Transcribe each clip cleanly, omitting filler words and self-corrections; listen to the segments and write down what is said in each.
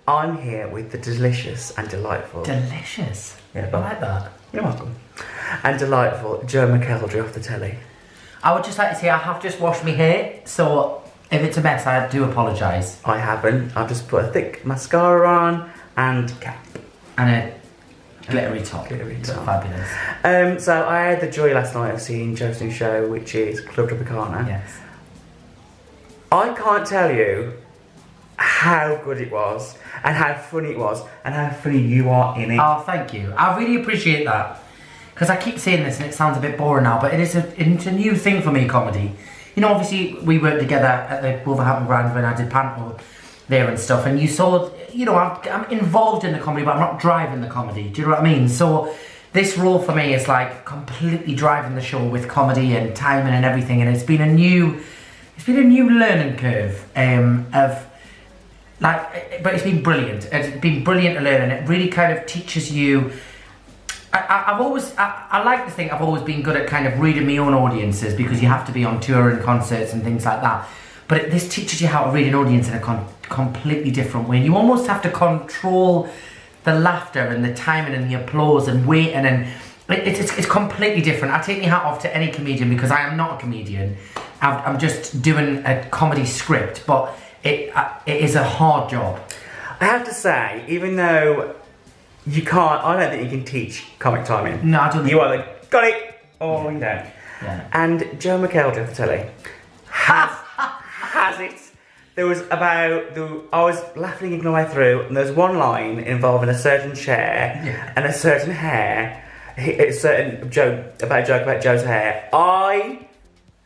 I'm here with the delicious and delightful... Delicious? Yeah, I like that. You're welcome. And delightful Joe McElderry off the telly. I would just like to say I have just washed my hair, so if it's a mess, I do apologise. I haven't. I've just put a thick mascara on and cap. And a glittery top. Glittery top. Fabulous. So I had the joy last night of seeing Joe's new show, which is Club Tropicana. Yes. I can't tell you how good it was, and how funny it was, and how funny you are in it. Oh, thank you. I really appreciate that. Because I keep saying this and it sounds a bit boring now, but it's a new thing for me, comedy. You know, obviously we worked together at the Wolverhampton Grand when I did Panto there and stuff, and you saw, you know, I'm involved in the comedy, but I'm not driving the comedy. Do you know what I mean? So this role for me is like completely driving the show with comedy and timing and everything, and it's been a new learning curve but it's been brilliant. It's been brilliant to learn, and it really kind of teaches you. I like to think I've always been good at kind of reading my own audiences, because you have to be on tour and concerts and things like that. But this teaches you how to read an audience in a completely different way. You almost have to control the laughter and the timing and the applause and waiting, and it's completely different. I take my hat off to any comedian, because I am not a comedian. I'm just doing a comedy script, but it is a hard job. I have to say, even though you can't, I don't think you can teach comic timing. No, I don't think you either got it or you don't. Yeah. And Joe McElderry for telly has it. I was laughing all the way through, and there's one line involving a certain chair and a certain hair, a certain joke about Joe's hair. I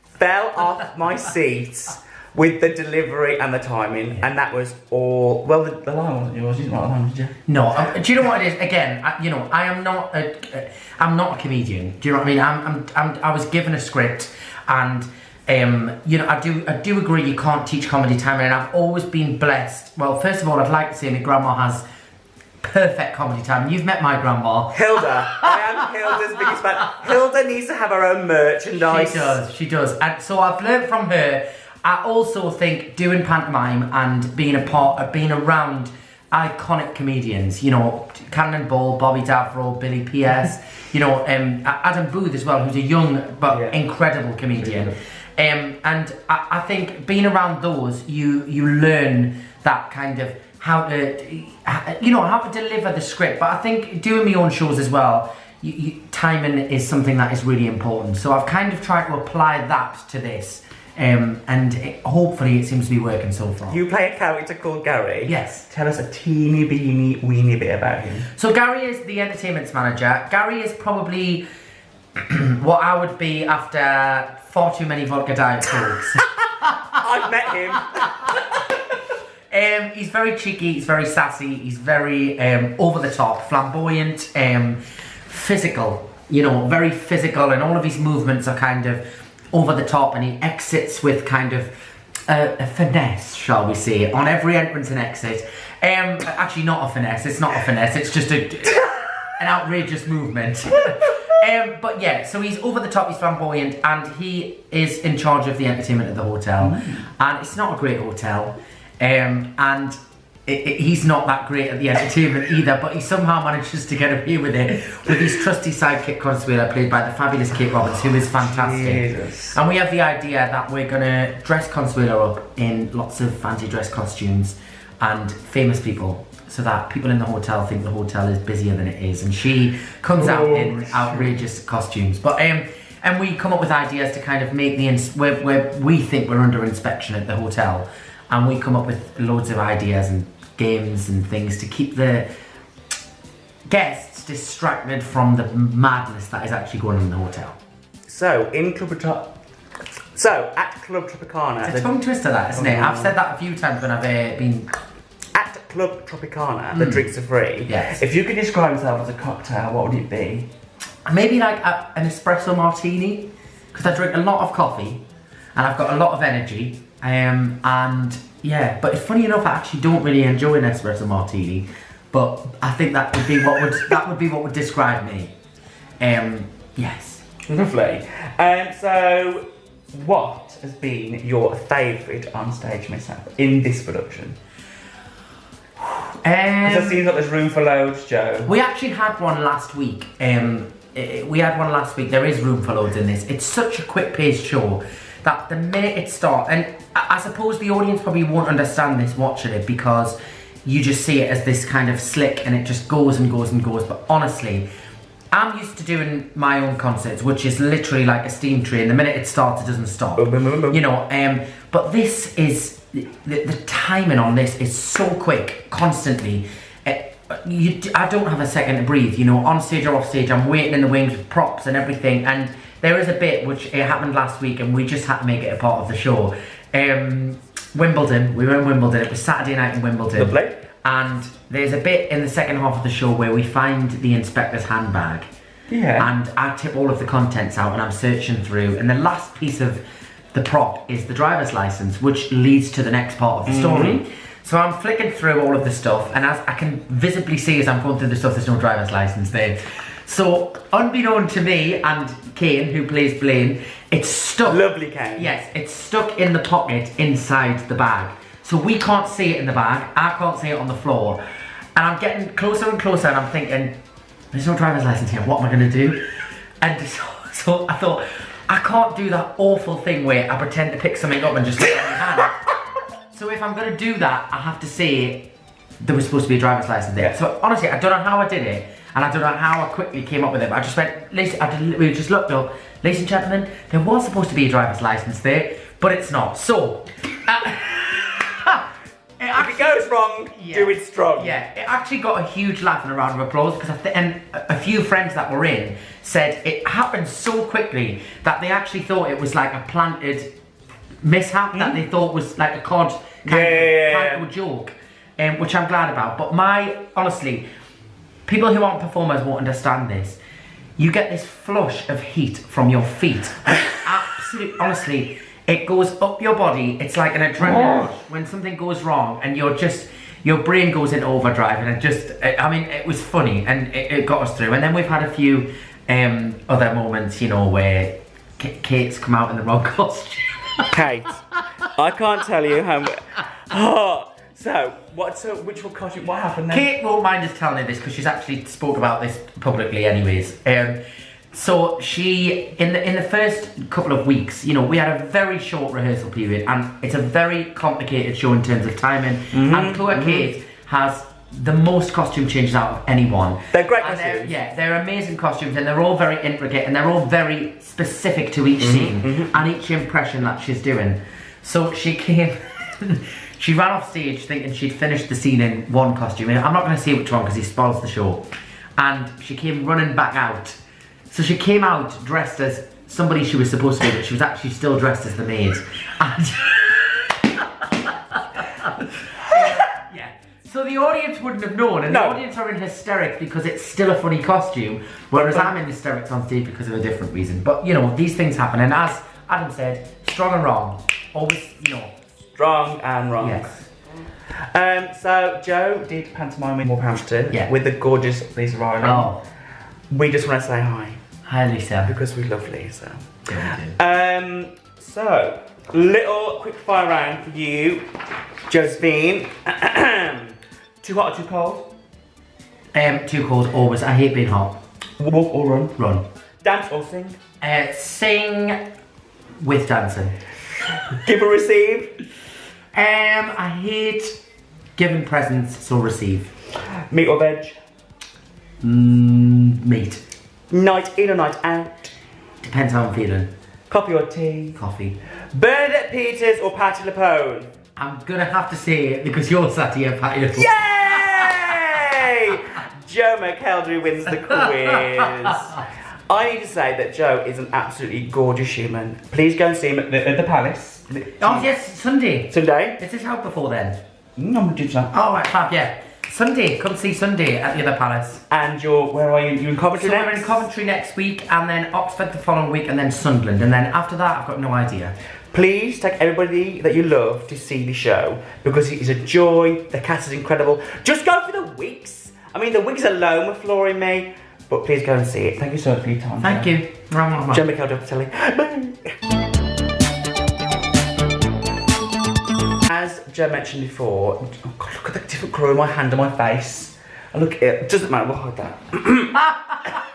fell off my seat with the delivery and the timing, and that was all. Well, the line wasn't yours. You didn't write the line, did you? No. Do you know what it is? Again, I'm not a comedian. Do you know what I mean? I was given a script, and I do agree you can't teach comedy timing, and I've always been blessed. Well, first of all, I'd like to say my grandma has perfect comedy timing. You've met my grandma, Hilda. I am Hilda's biggest fan. Hilda needs to have her own merchandise. She does, and so I've learned from her. I also think doing pantomime and being around iconic comedians, you know, Cannonball, Bobby Davro, Billy P.S., you know, Adam Booth as well, who's a young but incredible comedian. And I think being around those, you learn that kind of how to deliver the script. But I think doing my own shows as well, timing is something that is really important. So I've kind of tried to apply that to this. Hopefully it seems to be working so far. You play a character called Gary. Yes. Tell us a teeny weeny bit about him. So Gary is the entertainment manager. Gary is probably what I would be after far too many vodka diet cokes. I've met him. He's very cheeky, he's very sassy, he's very over the top, flamboyant, physical, you know, very physical, and all of his movements are kind of over the top, and he exits with kind of a finesse, shall we say, on every entrance and exit. Actually not a finesse, it's not a finesse, it's just an outrageous movement. But yeah, so he's over the top, he's flamboyant, and he is in charge of the entertainment at the hotel. And it's not a great hotel, and he's not that great at the entertainment either, but he somehow manages to get away with it with his trusty sidekick Consuela, played by the fabulous Kate Roberts, who is fantastic. Jesus. And we have the idea that we're gonna dress Consuela up in lots of fancy dress costumes and famous people, so that people in the hotel think the hotel is busier than it is, and she comes out in outrageous costumes. But and we come up with ideas to kind of make where we think we're under inspection at the hotel, and we come up with loads of ideas and games and things to keep the guests distracted from the madness that is actually going on in the hotel. So at Club Tropicana, it's a tongue twister, that, isn't it? I've said that a few times when I've been. At Club Tropicana, the drinks are free. Yes. If you could describe yourself as a cocktail, what would it be? Maybe like an espresso martini, because I drink a lot of coffee and I've got a lot of energy. And yeah, but it's funny enough, I actually don't really enjoy an espresso martini, but I think that would be what would describe me. Yes. Lovely. So what has been your favourite onstage mishap in this production? Because it seems like there's room for loads, Joe. We actually had one last week. We had one last week. There is room for loads in this. It's such a quick-paced show that the minute it starts, and I suppose the audience probably won't understand this watching it because you just see it as this kind of slick and it just goes and goes and goes. But honestly, I'm used to doing my own concerts, which is literally like a steam train. The minute it starts, it doesn't stop. You know, but this is, the timing on this is so quick, constantly. I don't have a second to breathe, you know, on stage or off stage. I'm waiting in the wings with props and everything. And there is a bit, which it happened last week, and we just had to make it a part of the show. Wimbledon, we were in Wimbledon. It was Saturday night in Wimbledon. Lovely. And there's a bit in the second half of the show where we find the inspector's handbag. Yeah. And I tip all of the contents out and I'm searching through. And the last piece of the prop is the driver's license, which leads to the next part of the story. So I'm flicking through all of the stuff, and as I can visibly see as I'm going through the stuff, there's no driver's license there. So, unbeknown to me and Kane, who plays Blaine, it's stuck. Lovely Kane. Yes, it's stuck in the pocket inside the bag. So we can't see it in the bag, I can't see it on the floor. And I'm getting closer and closer and I'm thinking, there's no driver's license here, what am I gonna do? And so I thought, I can't do that awful thing where I pretend to pick something up and just put it in my hand. So if I'm gonna do that, I have to say there was supposed to be a driver's license there. So honestly, I don't know how I did it, and I don't know how I quickly came up with it, but I just went, we just looked up, ladies and gentlemen, there was supposed to be a driver's license there, but it's not. So, if it goes wrong, do it strong. Yeah, it actually got a huge laugh and a round of applause because and a few friends that were in said it happened so quickly that they actually thought it was like a planted mishap, that they thought was like a cod kind of joke, which I'm glad about. But honestly, people who aren't performers won't understand this. You get this flush of heat from your feet. Absolutely, honestly, it goes up your body. It's like an adrenaline rush when something goes wrong and your brain goes into overdrive, and it was funny and it got us through. And then we've had a few other moments, you know, where Kate's come out in the wrong costume. Kate, I can't tell you how much. Which costume? What happened then? Kate won't mind us telling you this because she's actually spoke about this publicly, anyways. So she, in the first couple of weeks, you know, we had a very short rehearsal period, and it's a very complicated show in terms of timing. And poor Kate has the most costume changes out of anyone. They're great costumes. They're amazing costumes, and they're all very intricate, and they're all very specific to each scene and each impression that she's doing. So she came, she ran off stage thinking she'd finished the scene in one costume. I'm not going to say which one because he spoils the show. And she came running back out. So she came out dressed as somebody she was supposed to be, but she was actually still dressed as the maid. And so the audience wouldn't have known, and the audience are in hysterics because it's still a funny costume, whereas I'm in hysterics on stage because of a different reason. But you know, these things happen, and as Adam said, strong and wrong. Always, you know. Strong and wrong. Yes. So Joe did pantomime in Wolverhampton with the gorgeous Lisa Riley. Oh. We just want to say hi. Hi, Lisa. Because we love Lisa. Yeah, we do. So, little quick fire round for you, Josephine. Too hot or too cold? Too cold, always. I hate being hot. Walk or run? Run. Dance or sing? Sing with dancing. Give or receive? I hate giving presents, so receive. Meat or veg? Meat. Night in or night out? Depends how I'm feeling. Coffee or tea? Coffee. Bernadette Peters or Patti LuPone? I'm gonna have to say it because you're sat here, Patti LuPone. Yay! Joe McElderry wins the quiz. I need to say that Joe is an absolutely gorgeous human. Please go and see him at the Palace. Oh yes, Sunday. Sunday? Is this out before then? I'm gonna do that. Oh right, fab, yeah. Sunday, come see Sunday at the other Palace. And where are you? You're in Coventry next? We're in Coventry next week, and then Oxford the following week, and then Sunderland, and then after that, I've got no idea. Please take everybody that you love to see the show, because it is a joy, the cast is incredible. Just go for the wigs. I mean, the wigs alone were flooring me, but please go and see it. Thank you so much for your time. Thank you. Joe McElderry, Bye. as Joe mentioned before, oh God, look at the different colour of my hand and my face. And look, it doesn't matter, we'll hide that.